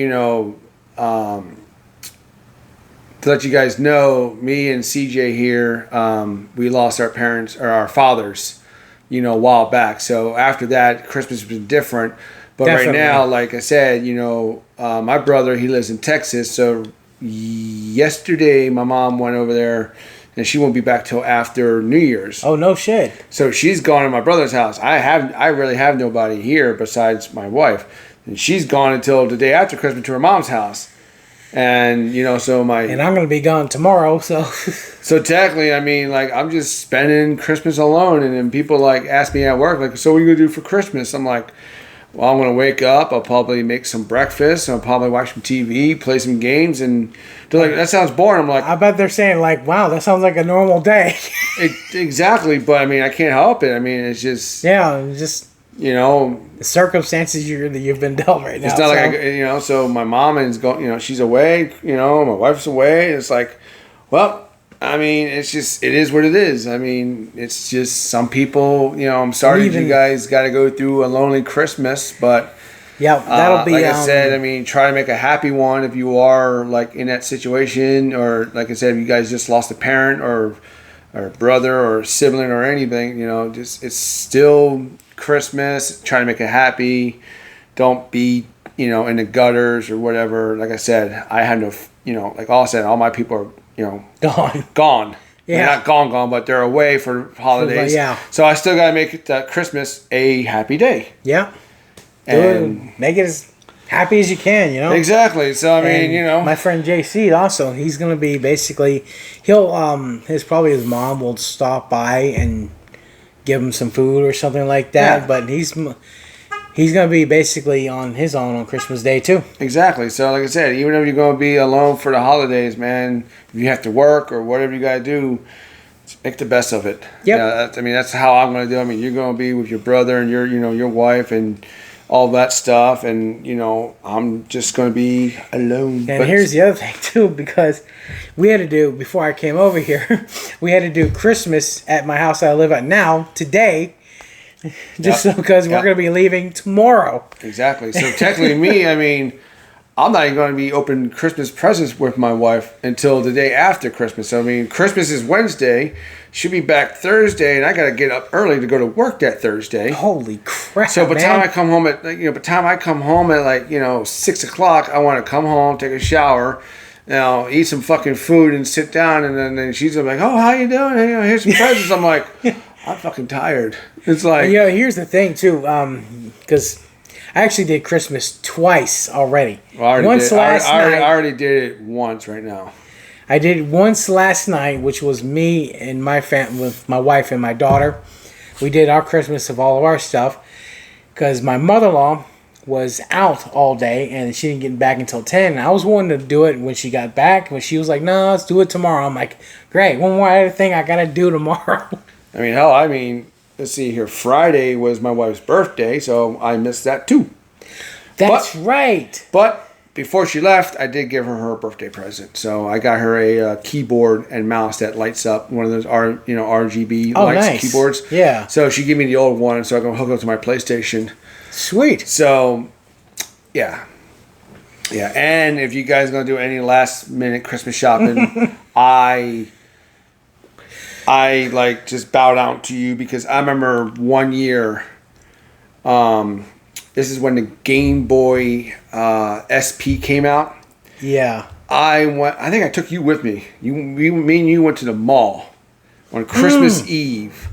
to let you guys know, me and CJ here, we lost our parents or our fathers, a while back. So after that, Christmas has been different. But Definitely. Right now, like I said, my brother, he lives in Texas. So yesterday, my mom went over there. And she won't be back till after New Year's. Oh, no shit. So she's gone to my brother's house. I really have nobody here besides my wife. And she's gone until the day after Christmas to her mom's house. And, so And I'm going to be gone tomorrow, so... So technically, I mean, like, I'm just spending Christmas alone. And then people, ask me at work, so what are you going to do for Christmas? I'm like, well, I'm going to wake up. I'll probably make some breakfast. I'll probably watch some TV, play some games. And they're like, that sounds boring. I'm like... I bet they're saying, wow, that sounds like a normal day. Exactly. But, I mean, I can't help it. I mean, it's just... Yeah, just... the circumstances you've been dealt right now. It's not so my mom is going, she's away, my wife's away. It's like, well, I mean, it is what it is. I mean, it's just some people, I'm sorry you guys got to go through a lonely Christmas, but yeah, that'll be, like I said, I mean, try to make a happy one if you are in that situation, or like I said, if you guys just lost a parent or a brother or a sibling or anything, it's still Christmas. Try to make it happy. Don't be, in the gutters or whatever. Like I said, I have no, like all I said, all my people are, gone. Yeah. They're not gone, but they're away for holidays. Yeah. So I still got to make it Christmas a happy day. Yeah. And make it as happy as you can, Exactly. So, I mean, My friend JC also, he's going to be basically, his mom will stop by and give him some food or something like that. Yeah. But he's going to be basically on his own on Christmas Day too. Exactly. So like I said, even if you're going to be alone for the holidays, man, if you have to work or whatever you got to do, make the best of it. Yeah. I mean, that's how I'm going to do. I mean, you're going to be with your brother and your wife and all that stuff, and I'm just going to be alone. And here's the other thing too, because we had to do, before I came over here, we had to do Christmas at my house I live at now today, just because we're going to be leaving tomorrow. Exactly. So technically, me, I mean, I'm not even going to be opening Christmas presents with my wife until the day after Christmas. So I mean, Christmas is Wednesday. She'll be back Thursday, and I got to get up early to go to work that Thursday. Holy crap! So by the time I come home at 6 o'clock, I want to come home, take a shower, eat some fucking food, and sit down. And then she's like, "Oh, how you doing? Hey, here's some presents." I'm like, I'm fucking tired. It's like, here's the thing too, because I actually did Christmas twice already. I already did it once right now. I did once last night, which was me and my family, with my wife and my daughter. We did our Christmas of all of our stuff because my mother-in-law was out all day and she didn't get back until 10. And I was wanting to do it when she got back, but she was like, "No, let's do it tomorrow." I'm like, "Great, one more other thing I gotta do tomorrow." I mean, let's see here. Friday was my wife's birthday, so I missed that too. That's right. But before she left, I did give her birthday present. So I got her a keyboard and mouse that lights up, one of those RGB lights, nice. Keyboards. Yeah. So she gave me the old one, so I can hook it up to my PlayStation. Sweet. So, yeah. Yeah, and if you guys are going to do any last minute Christmas shopping, I just bow down to you because I remember one year, this is when the Game Boy SP came out. Yeah. I think I took you with me. Me and you went to the mall on Christmas Eve.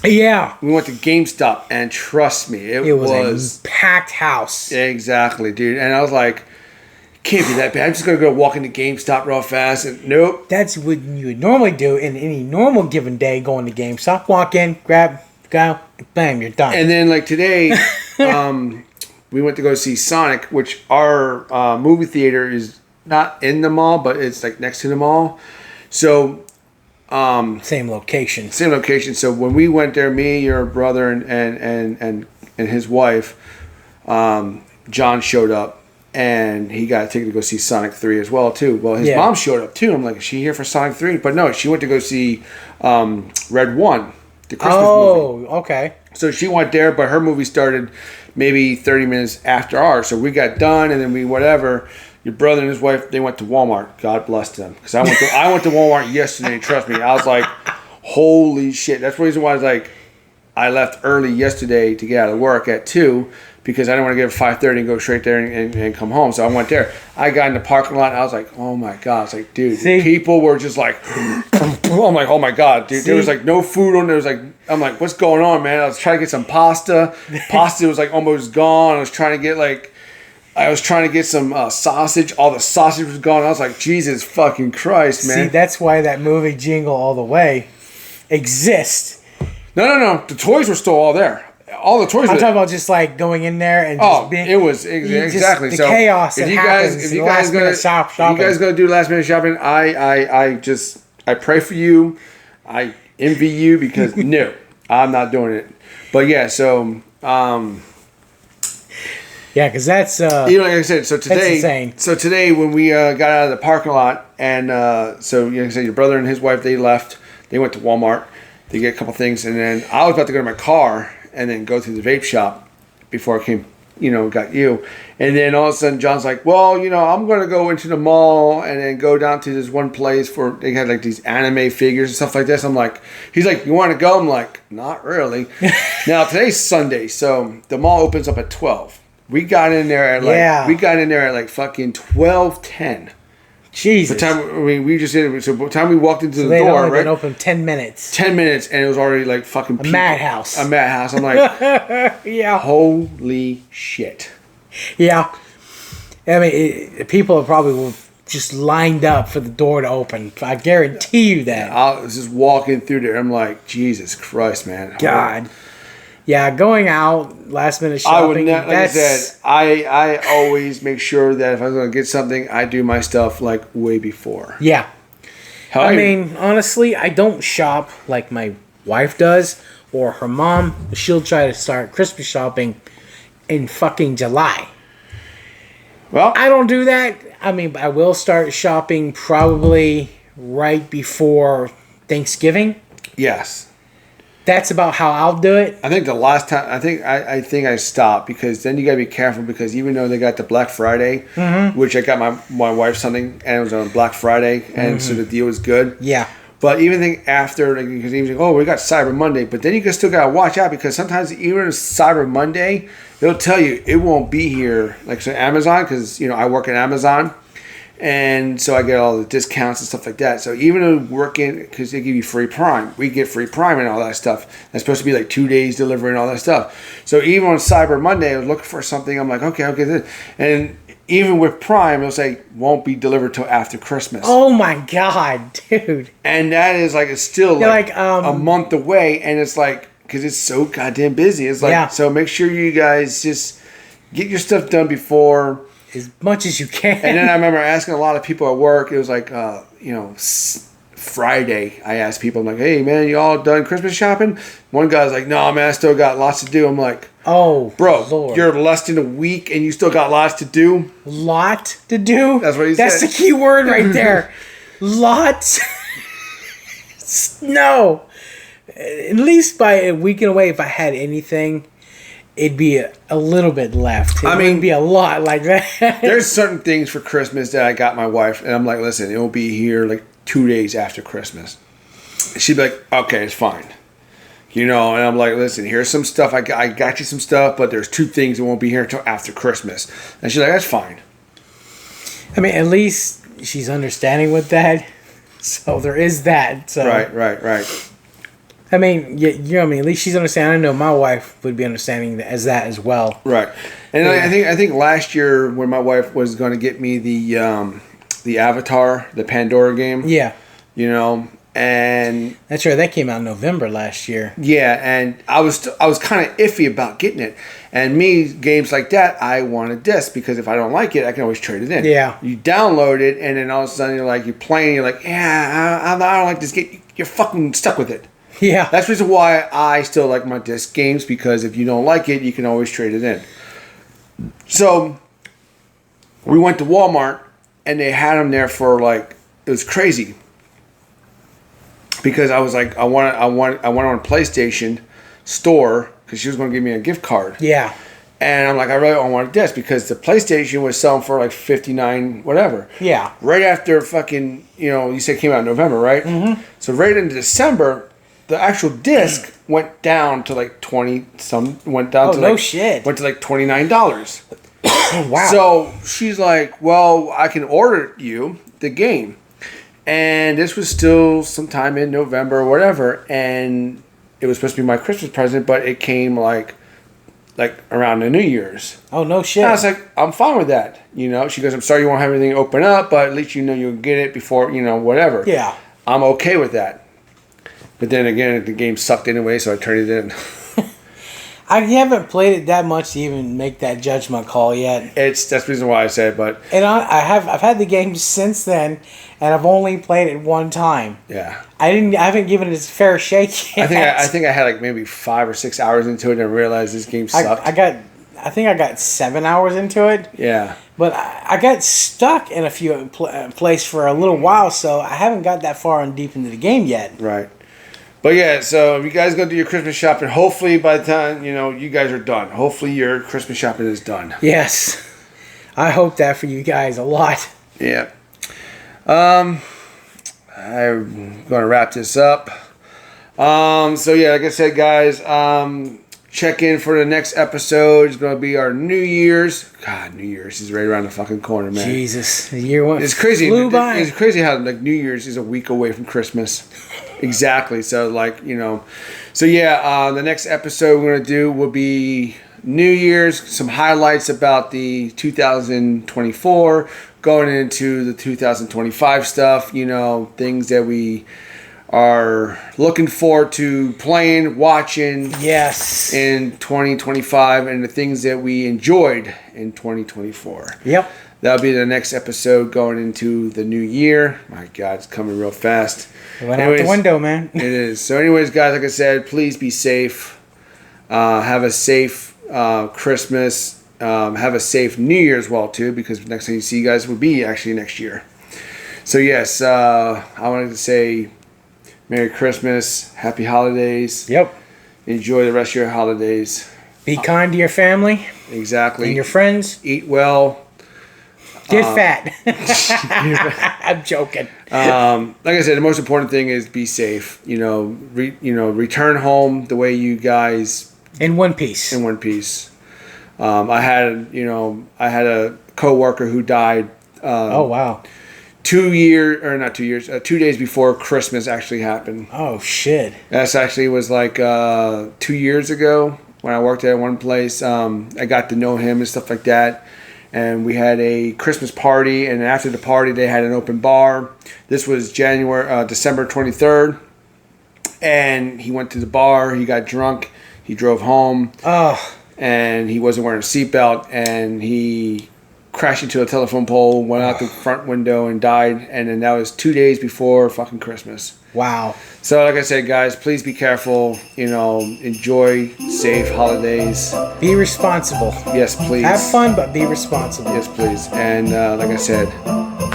Yeah. We went to GameStop, and trust me, it was a packed house. Exactly, dude. And I was like, can't be that bad. I'm just going to go walk into GameStop real fast. And nope. That's what you would normally do in any normal given day, going to GameStop, walk in, grab, go, bam, you're done. And then, like, today, we went to go see Sonic, which our movie theater is not in the mall, but it's like next to the mall. So Same location. same location. So when we went there, me, your brother, and his wife, John showed up, and he got a ticket to go see Sonic 3 as well too. Well, his mom showed up too. I'm like, is she here for Sonic 3? But no, she went to go see Red 1, the Christmas movie. Oh, okay. So she went there, but her movie started maybe 30 minutes after ours. So we got done, and then we whatever. Your brother and his wife, they went to Walmart. God bless them, because I went to Walmart yesterday. Trust me, I was like, holy shit. That's the reason why I left early yesterday to get out of work at 2, because I didn't want to get up at 5:30 and go straight there and come home. So I went there. I got in the parking lot, and I was like, oh my God. I was like, dude, people were just like, I'm like, oh my God, dude. There was like no food on there. Was like, I'm like, what's going on, man? I was trying to get some pasta. Pasta was like almost gone. I was trying to get some sausage. All the sausage was gone. I was like, Jesus fucking Christ, man. See, that's why that movie Jingle All the Way exists. No. The toys were still all there. All the toys. I'm talking about just like going in there and just being. It was exactly the so chaos that happens. If you guys gonna do last minute shopping, I pray for you. I envy you, because no, I'm not doing it. But yeah, so. Yeah, because that's like I said, so today when we got out of the parking lot, and so like I said, your brother and his wife, they left. They went to Walmart. They get a couple things, and then I was about to go to my car and then go to the vape shop before I came, got you. And then all of a sudden, John's like, well, I'm going to go into the mall and then go down to this one place for, they had like these anime figures and stuff like this. I'm like, he's like, you want to go? I'm like, not really. Now, today's Sunday, so the mall opens up at 12. We got in there at like fucking 12:10. Jesus. The time we just did it. So by the time we walked into the they'd door, only right? been open 10 minutes. 10 minutes, and it was already like fucking people. Madhouse. A madhouse. I'm like, yeah. Holy shit. Yeah. I mean, people probably just lined up for the door to open. I guarantee you that. I was just walking through there. I'm like, Jesus Christ, man. God. Yeah, going out, last minute shopping. I would not, like I said, I always make sure that if I'm going to get something, I do my stuff like way before. Yeah. I mean, honestly, I don't shop like my wife does or her mom. She'll try to start Christmas shopping in fucking July. Well, I don't do that. I mean, I will start shopping probably right before Thanksgiving. Yes. That's about how I'll do it. I think the last time, I think I stopped, because then you got to be careful, because even though they got the Black Friday, which I got my wife something, and it was on Black Friday, and so the deal was good. Yeah. But even think after, like, because even like, oh, we got Cyber Monday, but then you still got to watch out, because sometimes even Cyber Monday, they'll tell you it won't be here. Like, so Amazon, because, I work at Amazon. And so I get all the discounts and stuff like that. So even working, because they give you free Prime, we get free Prime and all that stuff. That's supposed to be like 2 days delivery and all that stuff. So even on Cyber Monday, I was looking for something. I'm like, okay. And even with Prime, it'll say won't be delivered till after Christmas. Oh my God, dude. And that is like, it's still like a month away. And it's like, because it's so goddamn busy. It's like, So make sure you guys just get your stuff done before. As much as you can. And then I remember asking a lot of people at work. It was like, Friday. I asked people, I'm like, hey, man, you all done Christmas shopping? One guy's like, no, man, I still got lots to do. I'm like, oh, bro, Lord. You're less than a week and you still got lots to do? Lot to do? That's what he said. That's the key word right there. Lots. No. At least by a week and away, if I had anything, it'd be a little bit left. It wouldn't be a lot like that. There's certain things for Christmas that I got my wife, and I'm like, listen, it will be here like 2 days after Christmas. She'd be like, okay, it's fine. And I'm like, listen, here's some stuff. I got you some stuff, but there's 2 things that won't be here until after Christmas. And she's like, that's fine. I mean, at least she's understanding with that. So there is that. So. Right. I mean, at least she's understanding. I know my wife would be understanding as that as well. Right. And I think last year when my wife was going to get me the Avatar, the Pandora game. Yeah. And That's right. That came out in November last year. yeah, and I was kind of iffy about getting it. And me, games like that, I want a disc because if I don't like it, I can always trade it in. Yeah. You download it, and then all of a sudden you're playing, you're like, yeah, I don't like this game. You're fucking stuck with it. Yeah. That's the reason why I still like my disc games, because if you don't like it, you can always trade it in. So we went to Walmart, and they had them there for it was crazy. Because I was like, I went on a PlayStation store because she was going to give me a gift card. Yeah. And I'm like, I really don't want a disc because the PlayStation was selling for like $59 whatever. Yeah. Right after fucking, you said it came out in November, right? Mm-hmm. So right into December, the actual disc went down to like 20 some, went down to no like, shit. went to like $29. Wow. So she's like, well, I can order you the game. And this was still sometime in November or whatever, and it was supposed to be my Christmas present, but it came like around the New Year's. Oh, no shit. And I was like, I'm fine with that. She goes, I'm sorry you won't have everything open up, but at least you'll get it before, whatever. Yeah. I'm okay with that. But then again, the game sucked anyway, so I turned it in. I haven't played it that much to even make that judgment call yet. That's the reason why I said, but And I've had the game since then, and I've only played it one time. yeah. I haven't given it its fair shake yet. I think I had like maybe 5 or 6 hours into it and realized this game sucked. I think I got 7 hours into it. Yeah. But I got stuck in a few place for a little while, so I haven't got that far and deep into the game yet. Right. But yeah, so if you guys go do your Christmas shopping, hopefully by the time, you guys are done. Hopefully your Christmas shopping is done. Yes. I hope that for you guys a lot. Yeah. I'm going to wrap this up. So yeah, like I said, guys, check in for the next episode. It's going to be our New Year's. God, New Year's is right around the fucking corner, man. Jesus. The year went It's crazy. Flew by. It's crazy how New Year's is a week away from Christmas. Exactly. So So yeah, the next episode we're going to do will be New Year's, some highlights about the 2024, going into the 2025 stuff, things that we are looking forward to playing, watching Yes. in 2025, and the things that we enjoyed in 2024. Yep. That'll be the next episode going into the new year. My God, it's coming real fast. It went out the window, man. It is. So anyways, guys, like I said, please be safe. Have a safe Christmas. Have a safe New Year as well, too, because next time you see you guys will be actually next year. So yes, I wanted to say Merry Christmas, Happy Holidays. Yep. Enjoy the rest of your holidays. Be kind to your family Exactly. and your friends. Eat well. Get fat. I'm joking. Like I said, the most important thing is be safe. Return home the way you guys In one piece. in one piece. I had a coworker who died. Oh, wow. 2 days before Christmas actually happened. Oh, shit. That's actually was like 2 years ago when I worked at one place. I got to know him and stuff like that. And we had a Christmas party, and after the party, they had an open bar. This was December 23rd, and he went to the bar. He got drunk. He drove home, and he wasn't wearing a seatbelt, and he crashed into a telephone pole, went out the front window, and died. And then that was 2 days before fucking Christmas. Wow. So, like I said, guys, please be careful. Enjoy safe holidays. Be responsible. Yes, please. Have fun, but be responsible. Yes, please. And like I said,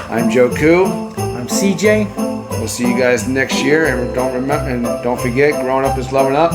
I'm Joe Koo. I'm CJ. We'll see you guys next year. And don't forget, growing up is loving up.